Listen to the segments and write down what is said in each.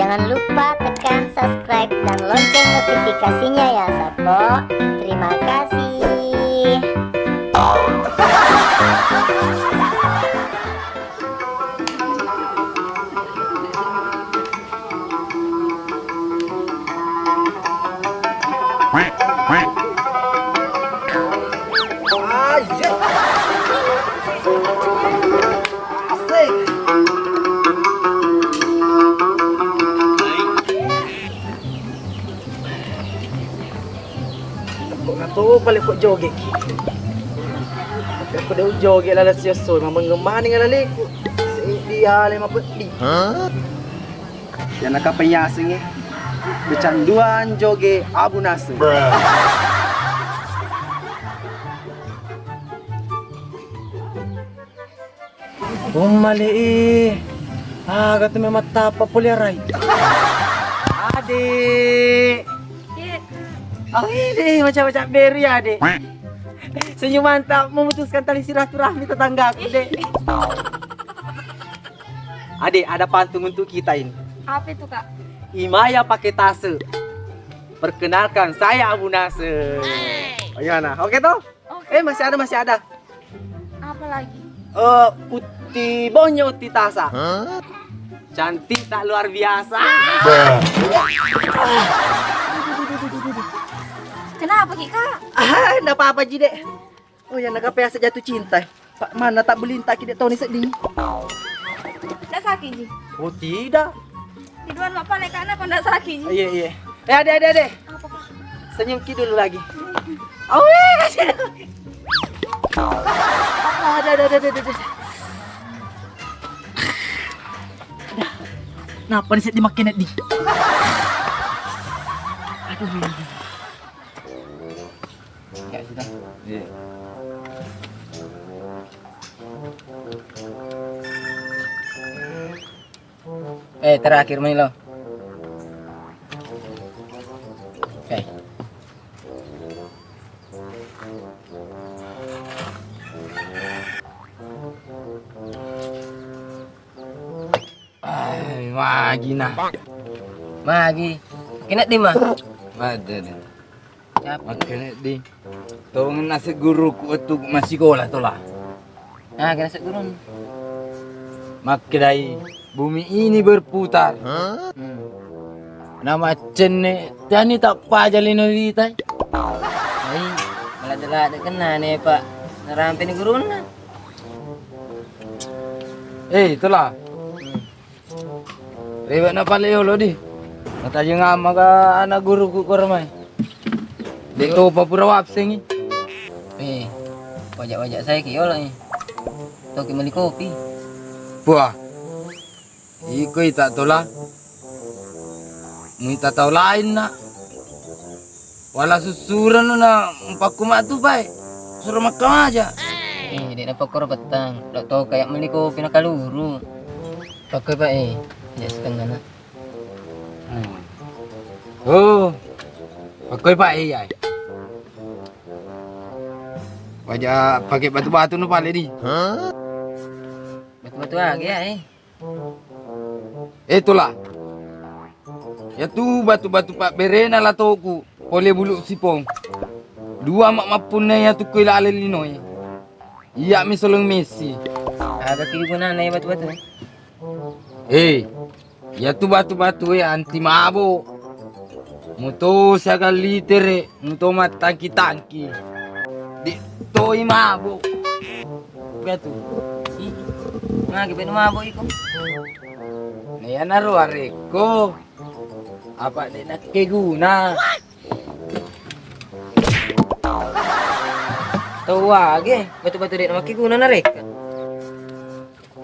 Jangan lupa tekan subscribe dan lonceng notifikasinya ya Sapo. Terima kasih. Tuh balik kok joget. Aku dah joget lah sia so memang ngemani ngalale ku. Dia le mapedi. Yang nak penyasing bercanduan joget Abu Nasir. Mali kata memang tapa puliarai. Adik. Oh ini macam-macam beri ya dek. Senyum mantap memutuskan tali silaturahmi tetangga aku dek. Adik ada pantun untuk kita ini. Apa itu kak? Imaya pakai tase. Perkenalkan saya Abu Nasir. Gimana? Oke toh? Oke. Masih ada. Apa lagi? Uti bonyo uti tasa. Cantik tak luar biasa. Kenapa Ki kak? Enggak apa-apa Ji dek. Oh ya nak apa jatuh cinta. Pak mana tak belintak ki dek tahun ni sedih. Nggak sakit Ji? Oh tidak. Tiduran mak palek karena kau nggak sakit Ji? Iya. Adek. Apa kak? Senyum ki dulu lagi. Oh kasih. Ada. Kenapa ni set dimakin di? Aduh. Ya sudah. Iya. Terakhir main lo. Oke. Magi. Kena di mah. Ada deh. Siapa? Makanya di. Tolong nasi guru ku itu masih sekolah tu lah. Nah, kena segurun. Makanya bumi ini berputar. Nama cene tani tak pajalin kita. Ai, malah ada kena nih Pak. Narampi ni gurun na. Itulah. Rewet na paleo lo di. Mata ngama ka anak guru ku kormai. Dito pa pura wapsing. Wajak-wajak saya kio lah ni. Toki beli kopi. Wah. Iko tak tola. Muita tahu lain nak. Wala susuran na empakumat tu baik. Suruh makan aja. Dia dapat kor petang. Tak tahu kayak beli kopi nak kaluru. Pakai Pak Ya setengah na. Oh. Pakai Pak ai. Wajah pakai batu-batu nu pale di. Betul-betul lagi ya Itulah. Ya tu batu-batu Pak Berena lah toku. Pole bulu sipong. Dua mak mapun ya tu kuila alelinoy. Iya misolong Messi. Ada guna na batu-batu. Ya tu batu-batu ya anti mabuk. Muto saga litere, muto matangki-tangki. Di toi mabuk. Betu. Nah, kita mabuk iko. Naya naru areko. Apa dia nak keguna? Tahu lagi, batu-batu dia nak guna na rek.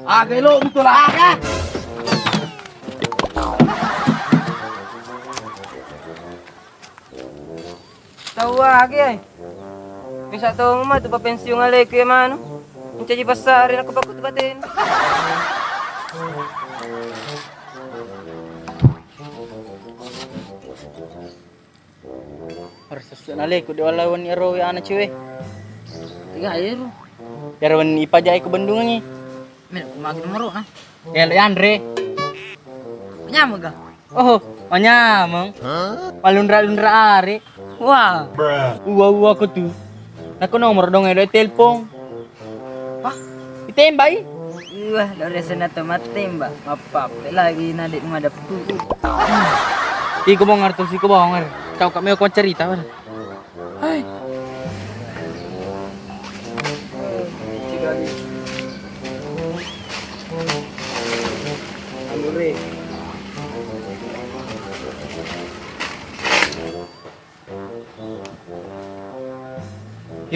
Agak lo betul agak. Tahu lagi Bisa tahu mah tu pensiun alai ke mana? Mencari pasar nak bakut batin. Harus nale ku dia lawan ero ya anak cewek. Tiga air. Yarwan ipajai ke Bandung ni. Men, makin nomor ah. Ya Andre. Nyama ga? Oh, manyamang. Palundra-lundra ari. Wah. Uwa ko tu. Naku nomor dong ada telepon. Hah? Itembay? Wah, dari sana matembak. Apa lagi nadik menghadap tu. Iko mo ngarto si ko ba ngar. Kau kami ko cerita ba. Hai. Alure.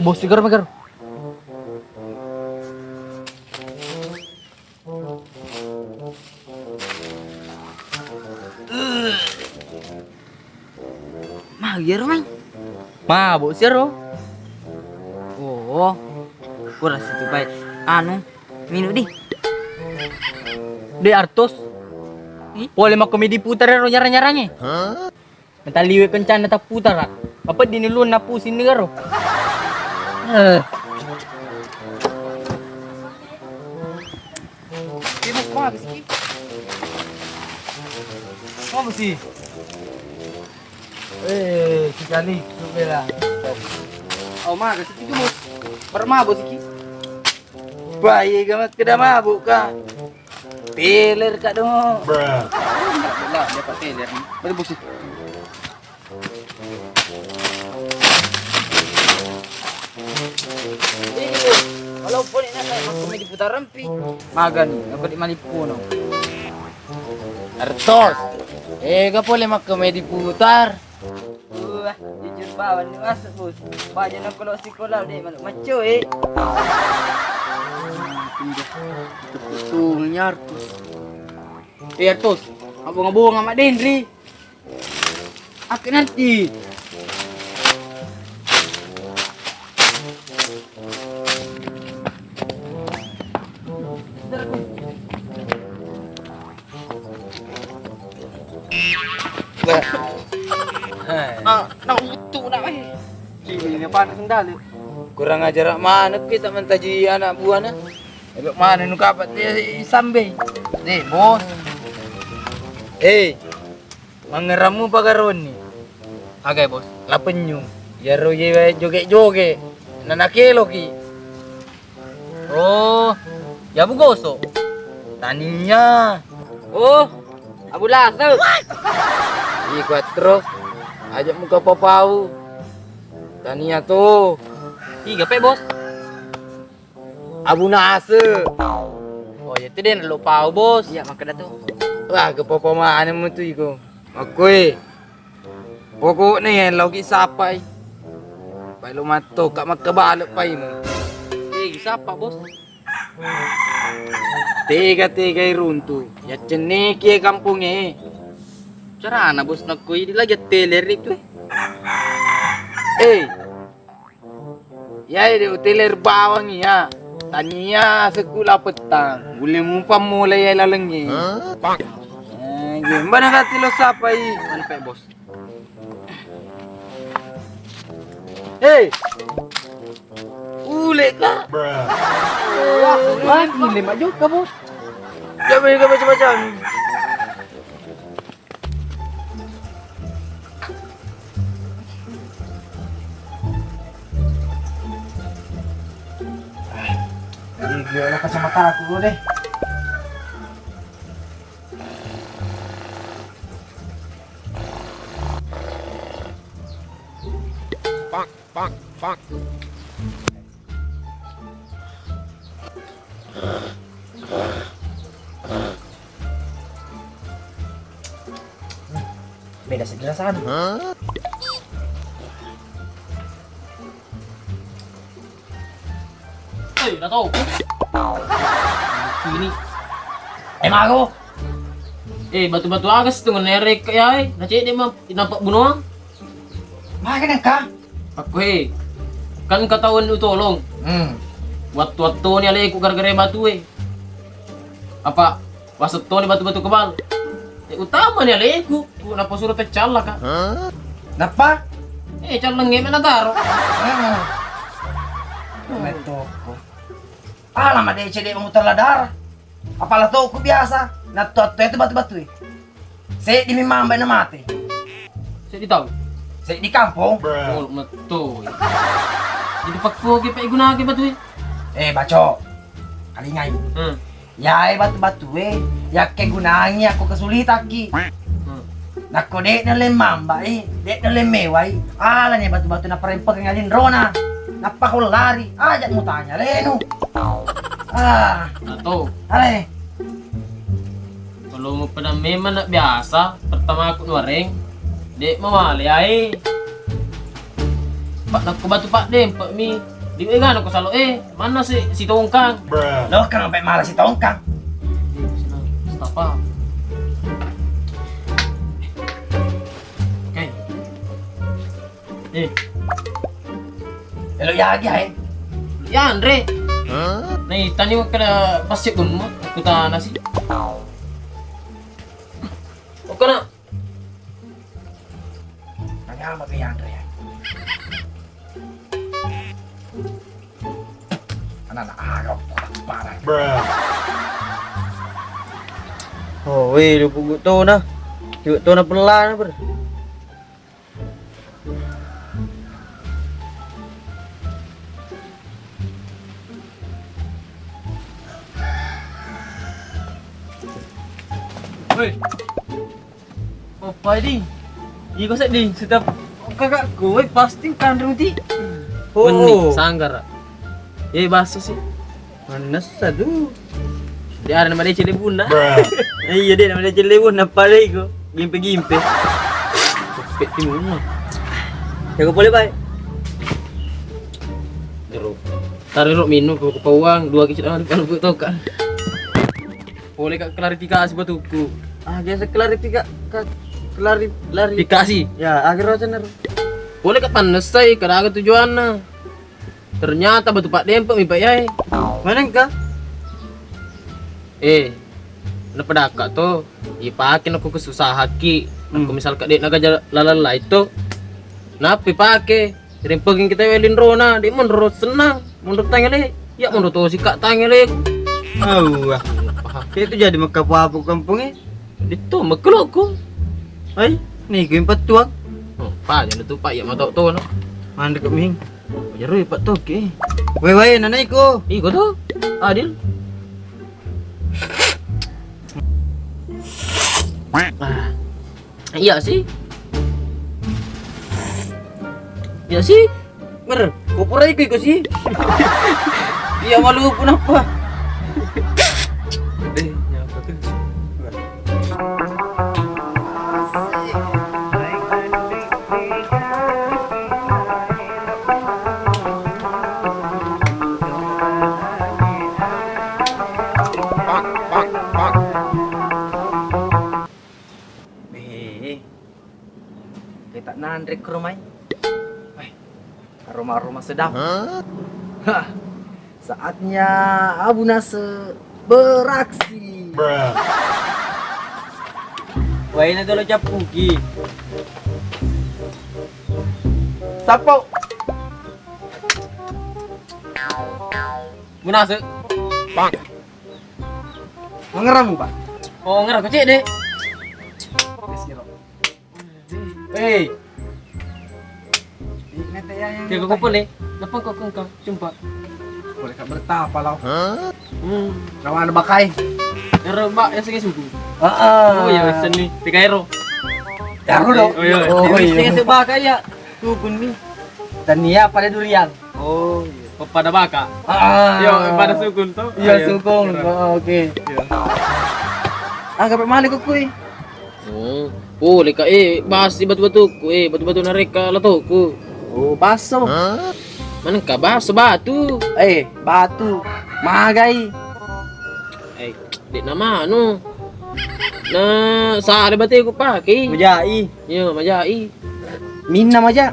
Bos sigar magar. Magyar man. Mabuk siro. Oh. Kuras itu baik. Anu, minum di. De artos. Boleh mak komedi putar ro nyara-nyaranya. Hah? Mentaliwe kencana tak putar. Apa dinilun na pusin negaro. Mas bagus sih. Kamu sih. Sekali, subela. Oh mah kasih itu mus. Permabuk sih. Bayi gamat kada mabuk ka. Teler ka dong. Lah, dapat teler nih. Betul bos. Walaupun ini kayak makomedi putar rempi. Magan, aku di Malipuno. Artos. Kapole mak komedi putar. Wah, jujur bawan ni masuk bos. Baja nak kalau sekolah deh malu maco Betulnya Artos. Artos, abang-abang sama Dendri. Aku nanti. Nak utuh nak ini panas sendal. Kurang ajar mana kita mentaji anak buah na. Elok mana nu kapat dia sambe. Bos. Mangeramu pagaron ni. Agak bos. Lapenyu. Ya roye joget-joget. Nanakelo ki. Oh, ya bu gosok. Taninya. Oh, abu laser. Quattro. Ajak muka papau. Tania tu. 3 pe bos. Abu nase. Oh, ya itu dia lo pau bos. Iya, maka dah tu. Wah, ke papa mana mu tu iko. Aku pokok ni yang lagi sapai. Pai lo mato kat mak balak pai mu. Siapa bos? Tiga runtuh. Ya ceniki kampung ni. Cara anak bos nak kui lagi teler itu. Ya ini hoteler bawang ya. Tania sekolah petang. Boleh mumpam mulai lalengi. Gimana kati lo sapai? Mana pe bos? Ule ka? Wah, ini lima juga bos. Jangan ka macam-macam. Gila kacamata aku dulu deh. Beda segerasan. Dah tahu. Sini. Mago. Batu-batu agas tu nerek ya. Nacik dia mah nampak bunuh. Makan ka? Aku kan ketahuan lu tolong. Waktu ni alai aku gara-gara batu Apa? Wasat ni batu-batu kebal. Utama ni alai aku. Kenapa suruh pecal lah kak? Napa? Caleng mana taruh? Metoko. Alamak dia cedek memutar darah. Apalah toko biasa. Nah, itu batu-batu. Saya di Mimamba na mati. Saya di tahu. Saya di kampung. Oh, betul. Jadi pak pogi pak guna ke batu. Baco. Kalingay. Ya batu-batu ya kegunaannya aku kesulitan ki. Nako dek na lemamba dek na lemeway. Ala niya batu-batu na parempag ngalin rona. Napakulari. Ajak mo tanya leno. Atau Ale. kalau mau pada memang nak biasa, pertama aku nuareng, dek mamali ay. Pak nak ke batu pak dem, pak mi. Di kan aku salo mana si tongkang? Lo kan sampai malas si tongkang. Apa? Oke. Lo yagi ay. Ya Andre. Nih tani mo kada pasti gummo, aku ta nasi. Oke na. Nanya ba kay Andre? Ana na agaw para. Oh, weh, lu pugut tu na. Pugut tu na pelan ber. Weh. Apa ni? Iko sa ding setiap kakakku, pasti kan ruti. Benih sanggar. Baso sih. Mana sadu? Dia ada nama dia cili bunda. Iya deh, namanya jelewon apa lagi ko? Gimpe-gimpe. Pet timun. Jago boleh baik. Jeruk. Taruh minum ke pawang 2 kecil kalau tahu kan. Boleh kak klarifikasi batuku. Biasa klarifikasi. Ya, akhirnya cener. boleh kak panas say kada tujuannya. Ternyata batu pak dempet mi pak yai. Mana kah? Na pedaka to. Ipakin aku kesusahan ki. Aku misal kak dek naga lalala itu. Napi pake. Rimpegin kita welin rona. Di menurut senang. Menurut tangele. Ya menurut si kak tangele. Wah. Itu jadi makapapo kampung Dito magkulog ko. Ay, nih gue empat tuang. Pa, yan to pa. Ya matao to no. Mana keming? Jaro pa to ke. Weh, nanay ko. Iko to. Adil. Iya sih. Iya sih. Mer, kupuray ko sih. Iya malu pun apa? Nyapa ke. Kita nandrek ke rumah. Aroma-aroma sedap. Hah. Saatnya Abu Nase beraksi. Wah, ini dulu capuki. Sapo. Munase. Mengeramu, Pak. Oh, ngerah kecil deh. Hey. Dia kok boleh. Napa kok kau jumpa? Boleh kak bertapa lau. Kawan bakai. Ero mbak ya segi suku. Oh ya wis ni 3 euro. Taruh dong. Oh iya. Ini sebaka ya. Sukun nih. Dan Nia pada durian. Oh, pada baka. Yo, pada sukun tuh. Iya sukung. Oke. Gak pemali ko kuy. Boleh kak bahas di batu-batuku batu-batu nareka latoku. Oh, baso. Mana kak baso batu? Batu. Magai. Di nama anu. Nah, sehari batu aku pakai. Majai. Iya, majai. Minna aja.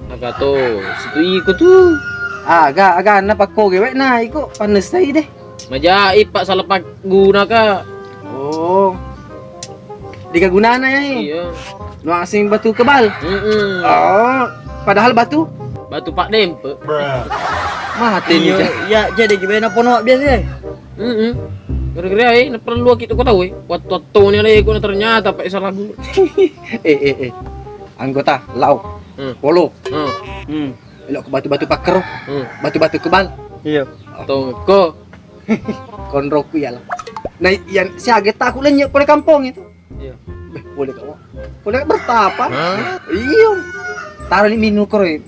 Agak tuh, situ ikut tuh. Agak napa ko gewe na iko panes tadi deh. Majai pak salah pak guna kak. Oh. Dikagunana ya. Iya. Nu asing batu kebal. Oh, padahal batu Pak Dempe. mati nih. Ya jadi gimana pono biasa ya. Gara-gara na perlu kita kau tahu Wat-wat ni alay ko na ternyata pa isa lagu. Anggota, lau, polo, elok ke batu-batu paker, batu-batu kebal. Iya. Tong ko. Konroku ya lah. Nah, yang si aget aku lenyap pada kampung itu. Iya. Boleh kau? Boleh bertapa? Iya. Taruh di minu kore.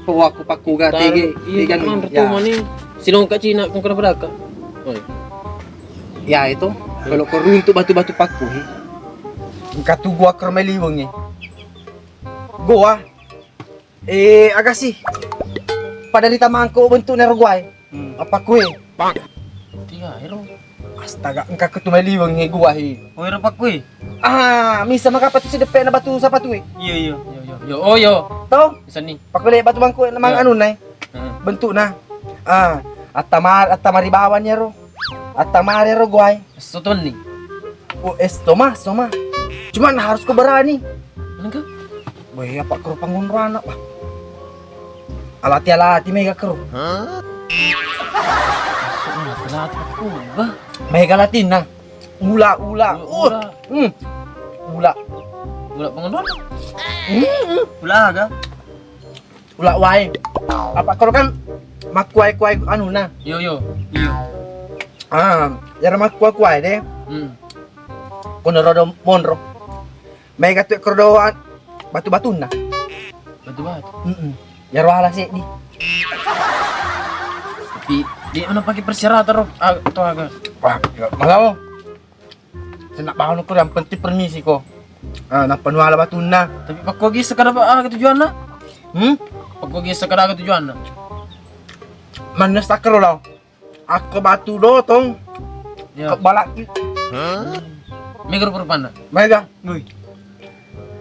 Pawaku paku ga tege. Iya kan pertama nih. Silong kat Cina kung kena beraka. Ya itu. Kalau kau runtuh batu-batu paku. Katu gua kermeliweng ni. Gua. Agak sih. Pada di tamangko bentuk nerguai. Apa kue? Tiga hero. Astaga, engkau ketumeliweng ni gua hi. Oh, ira pa ko eh. Misa makapat si depe na batu sa patu eh. Iya. Yo. Tahu? Isa ni. Pakule batu bangku namang Ya. anu nai. Bentuk na. Atamari bawan niya ro. Atamari ro guay. Soton ni. Soma. Cuman harus ko berani. Ano ka? Boy, apa karo pangunruan pak. Alati mega karo. Telat aku ba. Mega latin na. Ula. Ula. Ula. Wala panganon. Pula aga. Ula wae. Apa karo kan makuai-kuai anu na. Yo. Yara makuai deh. Kono rodo monro. Mega tu karo batu-batu na. Batu-batu. Yara wala sih di. Tapi di mana pakai persyaratan ro? Ito aga. Wah, malaw. Senak bangun ko yang penting permisi ko. Napanuala batu na. Tapi pak ko gi sakada ba tujuan na? Pak ko gi sakada tujuan na. Manas tak karo law. Ako batu do tong. Ya. Balak. Megro perpana. Mega. Uy,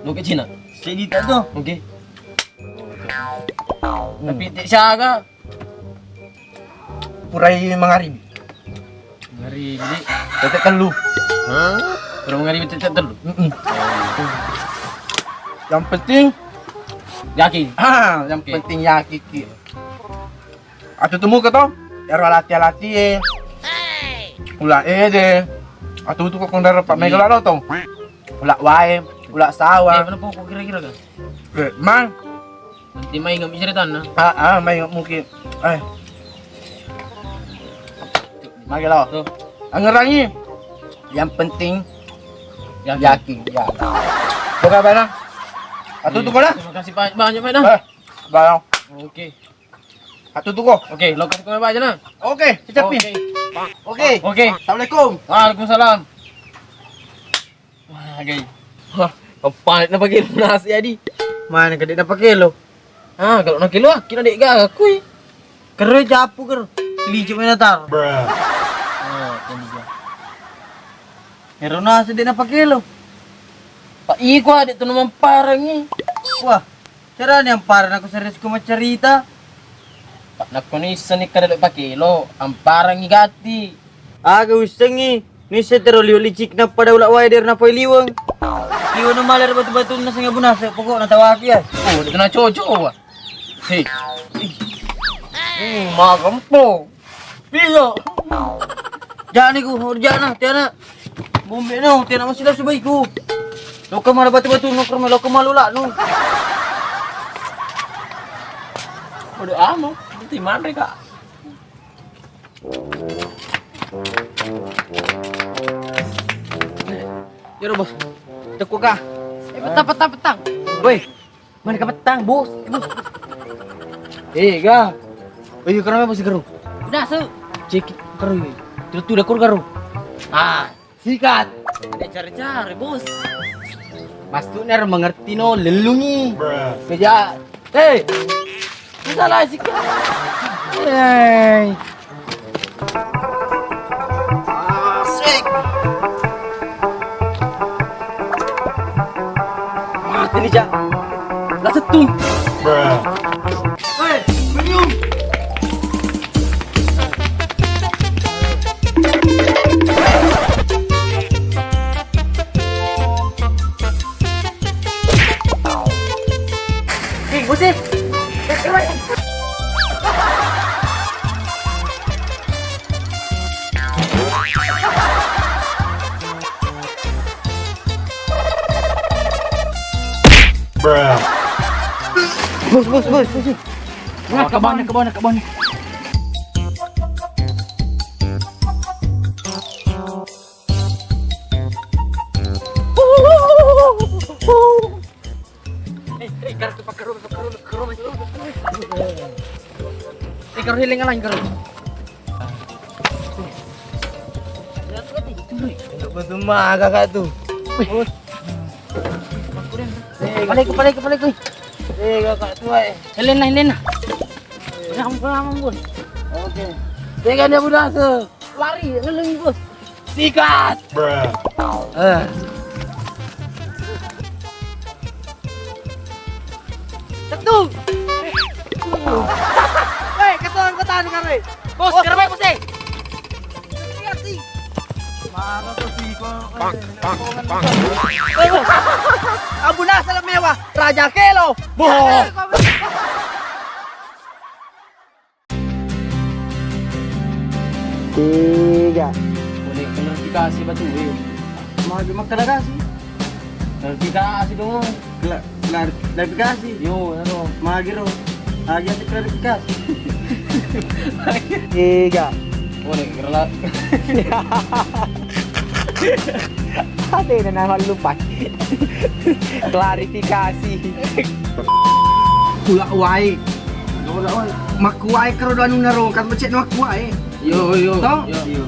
Mau ke Cina. sige ta to. Oke. Tapi di siya aga. Purai mangarib. Ngari jadi. Tetek telu. Pero ngari tetet telu. Yang penting Yakin. yang Oke. penting ya kiki. Atu temu ke to? Yara lati-lati Ula deh. Atu tu ko kondar Pak Mega lo tong. Ula wae, ula sawah. Ano po ko kira-kira ka? Mang, Nanti may ngam iseritan na. may mungkin. Mega lo. So, Ang ngerangi. Yang penting yakin. yakin. Ya. Buka bana. Atu tu ko na. Terima kasih banyak Pak dah. Bana. Oke. Atu tu ko. Oke, lokasi ko ba aja na? Oke, siap ni. Oke. Oke. Oke. Assalamualaikum. Waalaikumsalam. Wah, gay. Wah, kapalit na pakai nasi adi. Mana ka di na pa kilo? Kalau nak kilo kita dek gak kui. Kero japu kero. Lijo mo na tar. Ini dia. Meron na sa di na pa kilo. Pak Iko adik tu naman parang ni. Wah, cara ni ang para na ko sa risko macarita. Pak nak ni seni kada dek pakai lo. Ang parang ni gati. Aga usangi. Ni sa tero licik na pada ulak wider na poy liwang. Liwang na malar batu-batu na sa nga bunasa. Pokok na tawaki yan. Oh, dito na cocok wah. Hei. Makam po. Piso. Diyan ni ko, diyan na, tiyan na. Bumbi no, tiyan na mo sila subay ko. Loka mana batu-batu no, kerma loka malula no. Udah amo. Di mana kak? Yoro bos, teko ka. Petang. Boy, mana ka petang bos? Ga. Ayo kerana masih garu. Udah su. Cek garu. Tu dah kur garu. Sikat. Ada cari-cari bos. Maksudnya mengerti no lelungi. Kerja. Hei. Salah sikat. Hei. Asik. Mati ni jak. Lah setung. Hei, minum. Gosip. Bos. Ke bawah. Karo hiling lang karo. Betul mah kakak tuh. Balik ko. Kakak tuh eh. Hiling na. Kamu bos. Oke. Tega dia budak se. Lari, ngeleng bos. Sikat. Satu. Hei, ketuan karo. Bos, kerbe bos eh. Abu Nasal mewah, Raja Kelo. Boh. Tiga. Boleh klarifikasi batu eh. Mau klarifikasi. Klarifikasi dong. Klarifikasi. Yo, ano? Magiro. Aja klarifikasi. Tiga. Boleh kerala. Ada na naman lupa. Klarifikasi. Pula wae. Makuai karo anu naro kan becet makuai. Yo. Toh? Yo.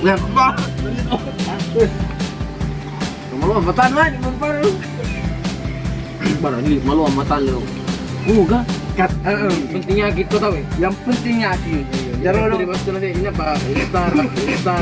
Ya, bah. Malu amatan man, baru. Baru ini malu amatan lo. Enggak. Kat, Pentingnya gitu tau eh. yang pentingnya sih. Jangan dari masuk nanti ini apa? Star.